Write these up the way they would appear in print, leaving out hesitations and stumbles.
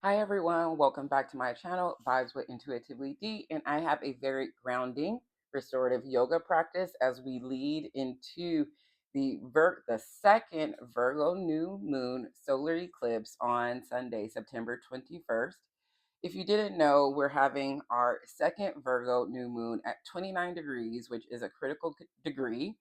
Hi everyone, welcome back to my channel, Vibes with Intuitively D, and I have a very grounding restorative yoga practice as we lead into the second Virgo New Moon solar eclipse on Sunday, September 21st. If you didn't know, we're having our second Virgo New Moon at 29 degrees, which is a critical degree,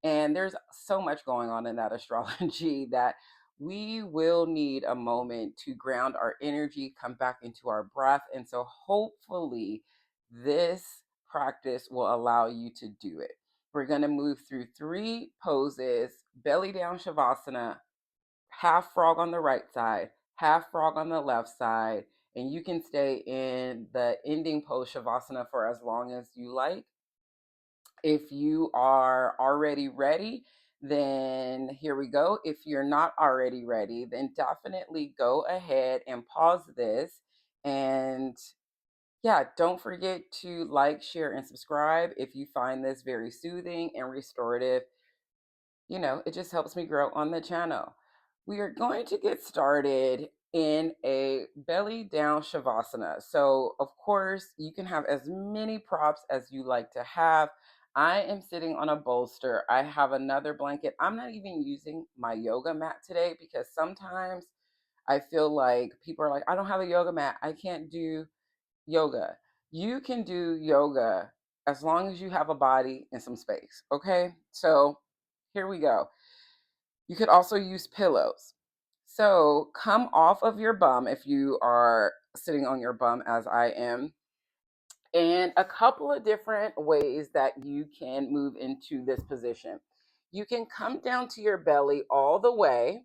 and there's so much going on in that astrology that we will need a moment to ground our energy, come back into our breath. And so, hopefully, this practice will allow you to do it. We're going to move through three poses: belly down Shavasana, half frog on the right side, half frog on the left side. And you can stay in the ending pose Shavasana for as long as you like. If you are already ready, then here we go. If you're not already ready, then definitely go ahead and pause this. And yeah, don't forget to like, share, and subscribe if you find this very soothing and restorative. It just helps me grow on the channel. We are going to get started in a belly down Shavasana. So, of course, you can have as many props as you like to have. I am sitting on a bolster. I have another blanket. I'm not even using my yoga mat today because sometimes I feel like people are like, I don't have a yoga mat. I can't do yoga. You can do yoga as long as you have a body and some space. Okay. So, here we go. You could also use pillows. So come off of your bum if you are sitting on your bum, as I am, and a couple of different ways that you can move into this position. You can come down to your belly all the way.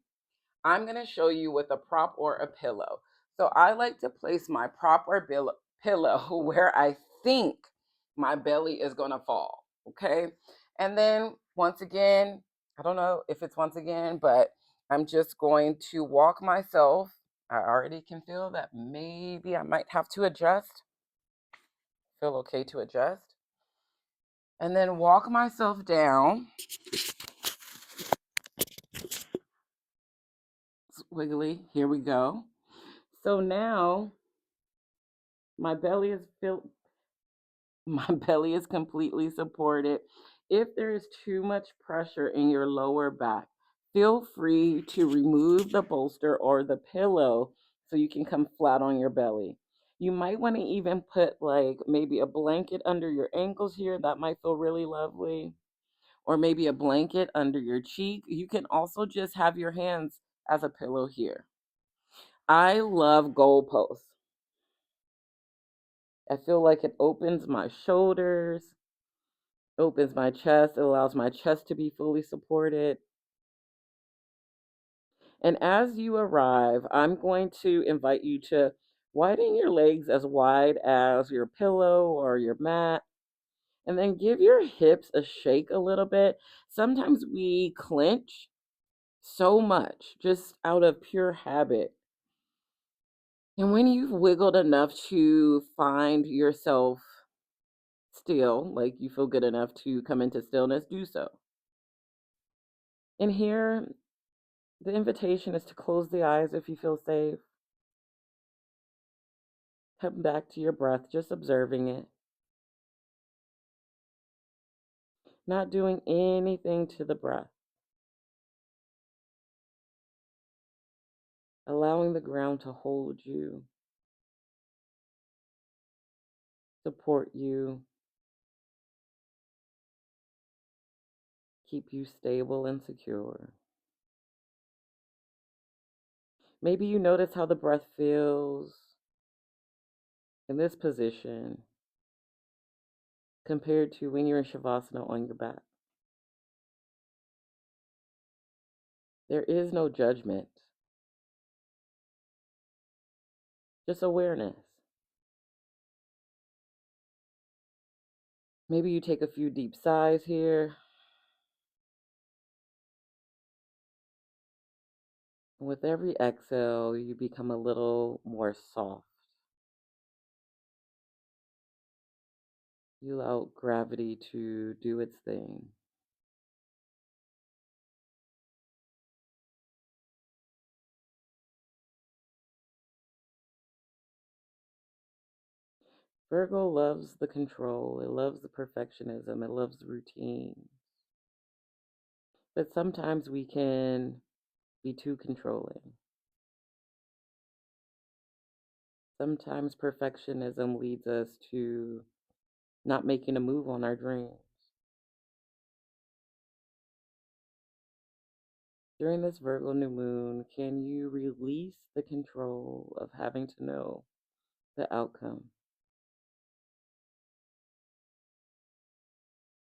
I'm going to show you with a prop or a pillow. So I like to place my prop or pillow where I think my belly is going to fall. Okay. And then once again, I don't know if it's once again, but I'm just going to walk myself. I already can feel that maybe I might have to adjust. Feel okay to adjust. And then walk myself down. It's wiggly. Here we go. So now my belly is filled. My belly is completely supported. If there is too much pressure in your lower back, feel free to remove the bolster or the pillow so you can come flat on your belly. You might want to even put like maybe a blanket under your ankles here. That might feel really lovely. Or maybe a blanket under your cheek. You can also just have your hands as a pillow here. I love goal posts. I feel like it opens my shoulders, opens my chest. It allows my chest to be fully supported. And as you arrive, I'm going to invite you to widen your legs as wide as your pillow or your mat. And then give your hips a shake a little bit. Sometimes we clench so much just out of pure habit. And when you've wiggled enough to find yourself still, like you feel good enough to come into stillness, do so. And here, the invitation is to close the eyes if you feel safe. Come back to your breath, just observing it. Not doing anything to the breath. Allowing the ground to hold you, support you, keep you stable and secure. Maybe you notice how the breath feels in this position compared to when you're in Shavasana on your back. There is no judgment, just awareness. Maybe you take a few deep sighs here. And with every exhale, you become a little more soft. You allow gravity to do its thing. Virgo loves the control, it loves the perfectionism, it loves the routine. But sometimes we can be too controlling. Sometimes perfectionism leads us to not making a move on our dreams. During this Virgo new moon, can you release the control of having to know the outcome?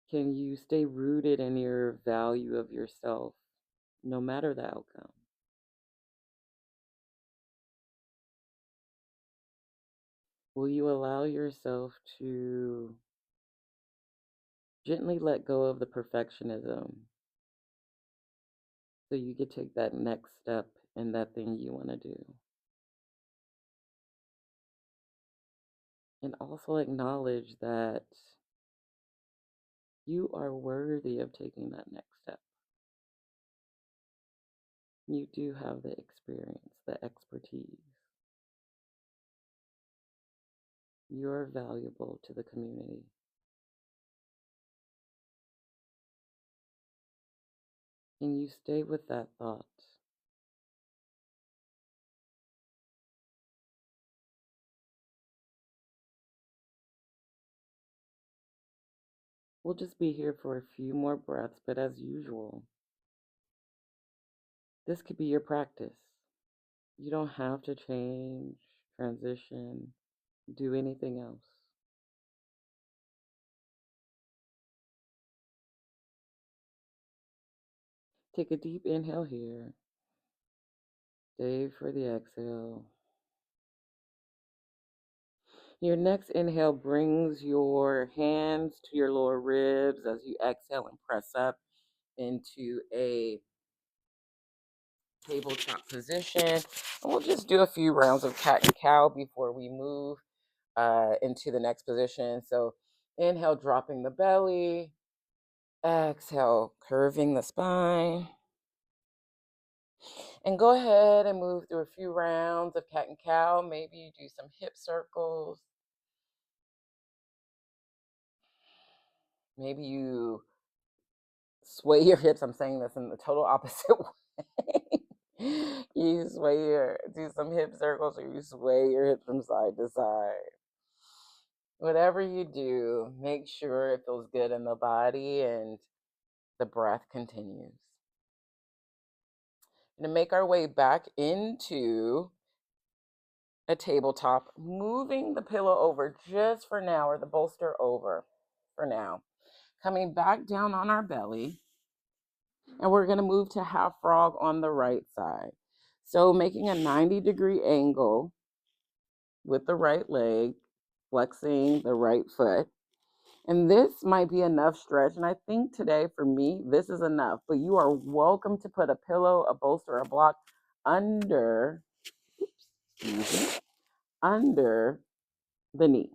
Can you stay rooted in your value of yourself, no matter the outcome? Will you allow yourself to gently let go of the perfectionism so you could take that next step in that thing you want to do? And also acknowledge that you are worthy of taking that next step. You do have the experience, the expertise. You're valuable to the community. And you stay with that thought. We'll just be here for a few more breaths, but as usual, this could be your practice. You don't have to change, transition, do anything else. Take a deep inhale here. Stay for the exhale. Your next inhale brings your hands to your lower ribs as you exhale and press up into a tabletop position. And we'll just do a few rounds of cat and cow before we move into the next position. So inhale, dropping the belly. Exhale, curving the spine. And go ahead and move through a few rounds of cat and cow. Maybe you do some hip circles. Maybe you sway your hips. I'm saying this in the total opposite way. You do some hip circles, or you sway your hips from side to side. Whatever you do, make sure it feels good in the body and the breath continues. And to make our way back into a tabletop, moving the pillow over just for now, or the bolster over for now. Coming back down on our belly, and we're going to move to half frog on the right side. So making a 90-degree angle with the right leg, flexing the right foot. And this might be enough stretch. And I think today for me, this is enough. But you are welcome to put a pillow, a bolster, a block under, under the knee.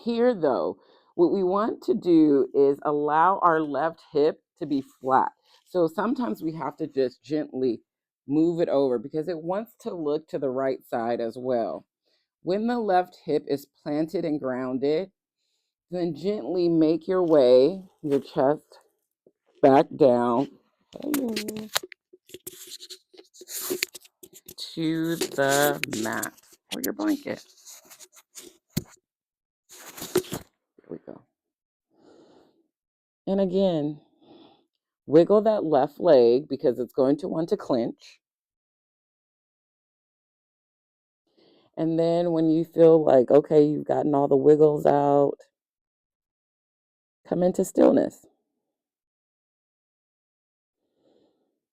Here, though, what we want to do is allow our left hip to be flat. So sometimes we have to just gently move it over because it wants to look to the right side as well. When the left hip is planted and grounded, then gently make your way, your chest back down to the mat or your blanket. Here we go. And again, wiggle that left leg because it's going to want to clench. And then when you feel like, okay, you've gotten all the wiggles out, come into stillness.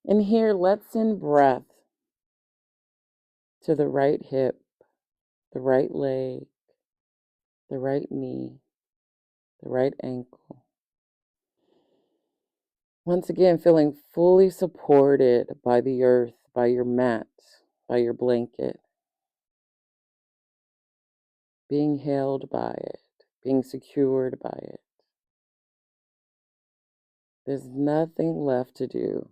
And here, let's send breath to the right hip, the right leg, the right knee, the right ankle. Once again, feeling fully supported by the earth, by your mat, by your blanket, being held by it, being secured by it. There's nothing left to do.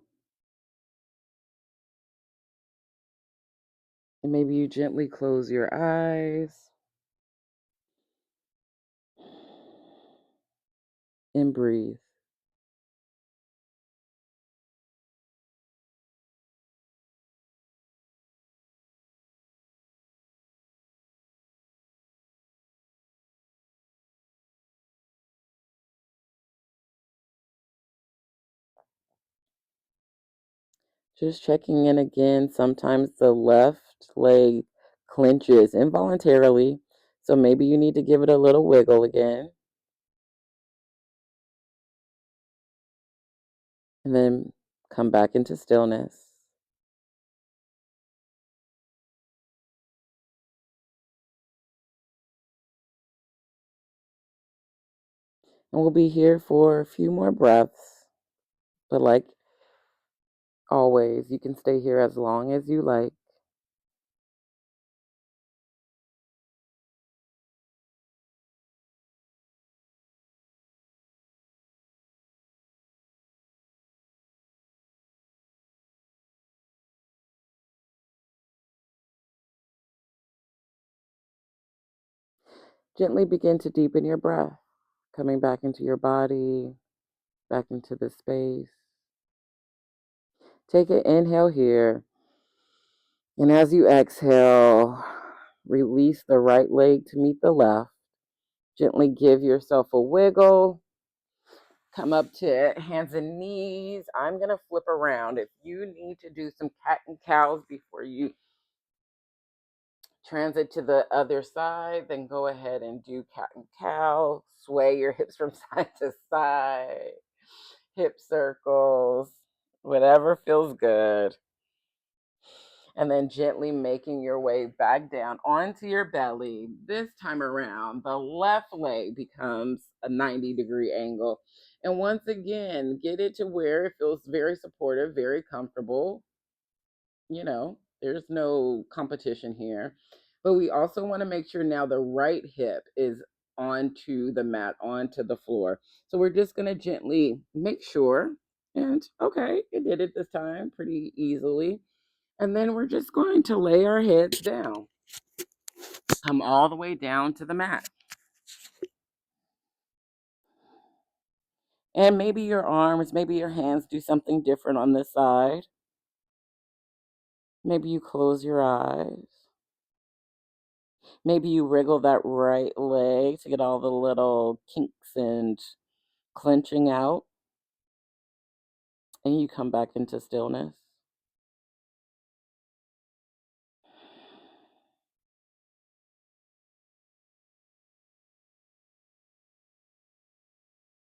And maybe you gently close your eyes. and breathe. Just checking in again. Sometimes the left leg clenches involuntarily, so maybe you need to give it a little wiggle again. And then come back into stillness. And we'll be here for a few more breaths. But like always, you can stay here as long as you like. Gently begin to deepen your breath, coming back into your body, back into the space. Take an inhale here. And as you exhale, release the right leg to meet the left. Gently give yourself a wiggle. Come up to hands and knees. I'm going to flip around. If you need to do some cat and cows before you transit to the other side, then go ahead and do cat and cow. Sway your hips from side to side, hip circles, whatever feels good. And then gently making your way back down onto your belly. This time around, the left leg becomes a 90-degree angle. And once again, get it to where it feels very supportive, very comfortable. There's no competition here. But we also want to make sure now the right hip is onto the mat, onto the floor. So we're just going to gently make sure. And okay, it did it this time pretty easily. And then we're just going to lay our heads down. Come all the way down to the mat. And maybe your arms, maybe your hands do something different on this side. Maybe you close your eyes. Maybe you wriggle that right leg to get all the little kinks and clenching out. And you come back into stillness.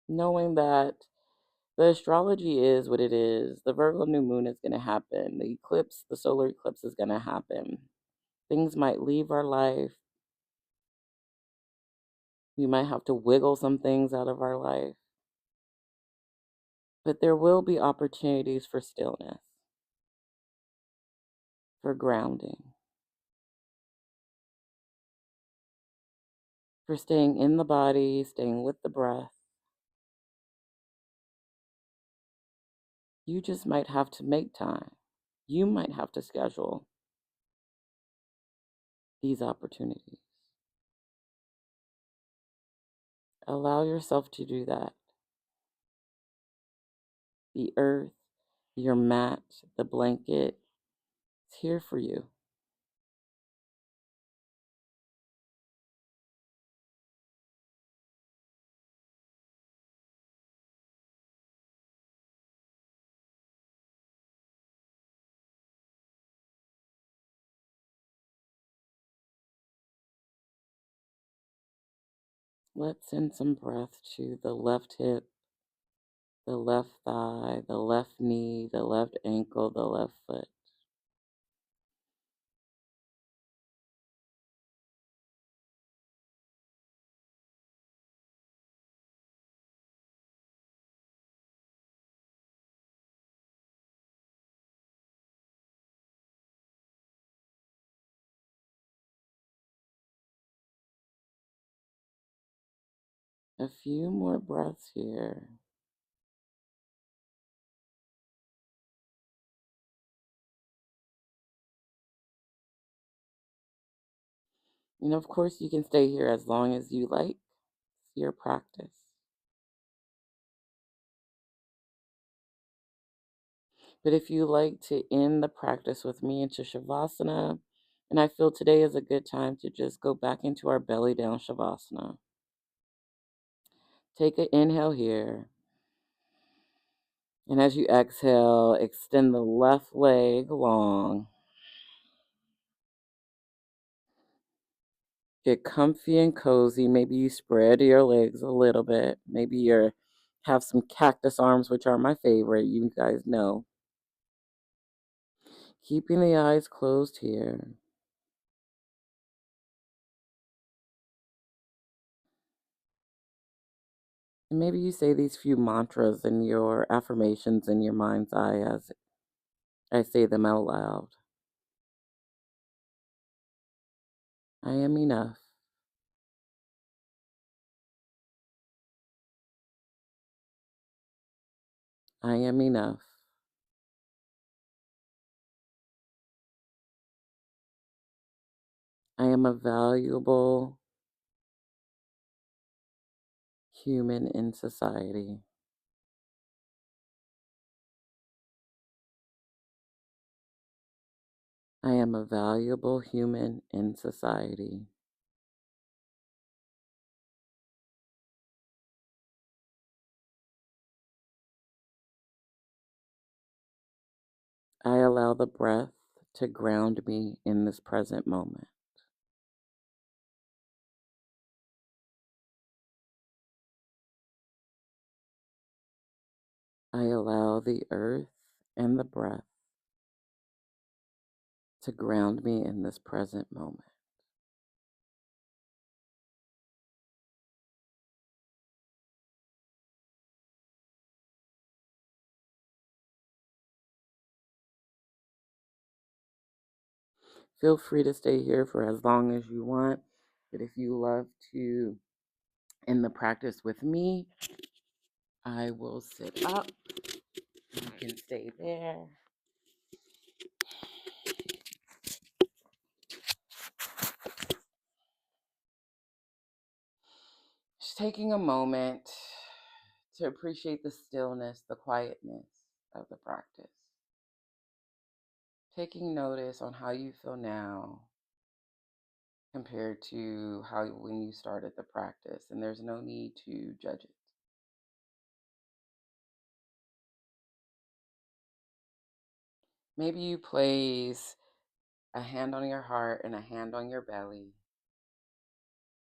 Knowing that the astrology is what it is. The Virgo New Moon is going to happen. The eclipse, the solar eclipse is going to happen. Things might leave our life. We might have to wiggle some things out of our life. But there will be opportunities for stillness, for grounding, for staying in the body, staying with the breath. You just might have to make time. You might have to schedule these opportunities. Allow yourself to do that. The earth, your mat, the blanket, it's here for you. Let's send some breath to the left hip, the left thigh, the left knee, the left ankle, the left foot. A few more breaths here. And of course, you can stay here as long as you like. It's your practice. But if you like to end the practice with me into Shavasana, and I feel today is a good time to just go back into our belly down Shavasana. Take an inhale here. And as you exhale, extend the left leg long. Get comfy and cozy. Maybe you spread your legs a little bit. Maybe you have some cactus arms, which are my favorite. You guys know. Keeping the eyes closed here. And maybe you say these few mantras and your affirmations in your mind's eye as I say them out loud. I am enough. I am enough. I am a valuable human in society. I am a valuable human in society. I allow the breath to ground me in this present moment. I allow the earth and the breath to ground me in this present moment. Feel free to stay here for as long as you want, but if you love to end the practice with me, I will sit up. You can stay there. Just taking a moment to appreciate the stillness, the quietness of the practice. Taking notice on how you feel now compared to how when you started the practice, and there's no need to judge it. Maybe you place a hand on your heart and a hand on your belly,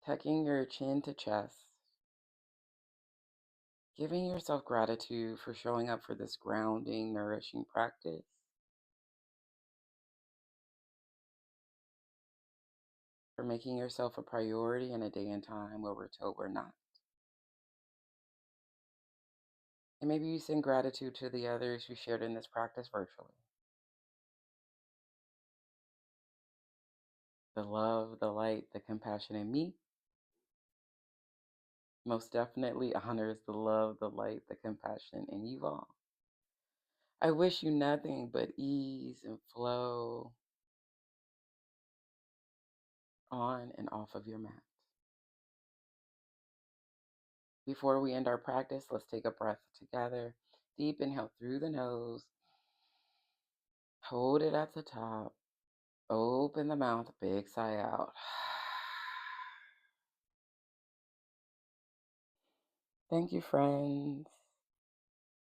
tucking your chin to chest, giving yourself gratitude for showing up for this grounding, nourishing practice. For making yourself a priority in a day and time where we're told we're not. And maybe you send gratitude to the others who shared in this practice virtually. The love, the light, the compassion in me most definitely honors the love, the light, the compassion in you all. I wish you nothing but ease and flow on and off of your mat. Before we end our practice, let's take a breath together. Deep inhale through the nose. Hold it at the top. Open the mouth, big sigh out. Thank you, friends.